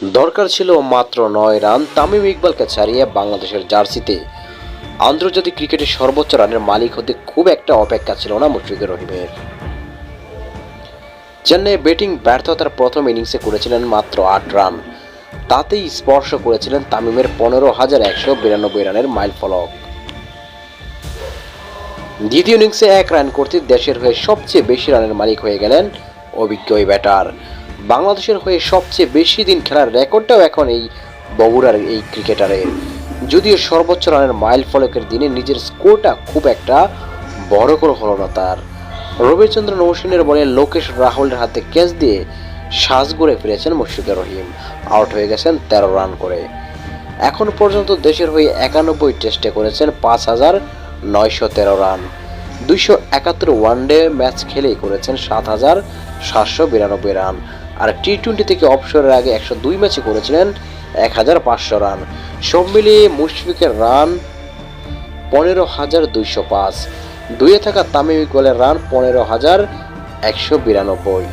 দরকার ছিল মাত্র 9 রান তামিম ইকবালকে ছাড়িয়ে বাংলাদেশের জার্সিতে আন্তর্জাতিক ক্রিকেটের সর্বোচ্চ রানের মালিক হতে খুব একটা অপেক্ষা ছিল না মুশফিকুর রহিমের। চেন্নাই ব্যাটিং ব্যর্থতার প্রথম ইনিংসে করেছিলেন মাত্র 8 রান, তাতেই স্পর্শ করেছিলেন তামিমের 15,192 রানের মাইলফলক। দ্বিতীয় ইনিংসে 1 রান করতে দেশের হয়ে সবচেয়ে বেশি রানের মালিক হয়ে গেলেন অভিজ্ঞ এই ব্যাটার। বাংলাদেশের হয়ে সবচেয়ে বেশি দিন খেলার রেকর্ডটাও এখন এই বগুড়ার এই ক্রিকেটারের। যদিও সর্বোচ্চ রানের মাইল ফলকের দিনে নিজের স্কোরটা খুব একটা বড় করে হলো না তার। রবিচন্দ্রন অশ্বিনের বলে লোকেশ রাহুলের হাতে ক্যাচ দিয়ে সাজঘরে ফিরেছেন মুশফিকুর রহিম, আউট হয়ে গেছেন 13 রান করে। এখন পর্যন্ত দেশের হয়ে 91 টেস্টে করেছেন 5,913 রান, 271 ওয়ানডে ম্যাচ খেলেই করেছেন 7,792 রান, আর টি-20 থেকে অবসরের আগে 102 ম্যাচে করেছিলেন 1,500 রান। সব মিলিয়ে মুশফিকের রান 15,205, দুইয়ে থাকা তামিম ইকবালের রান 15,192।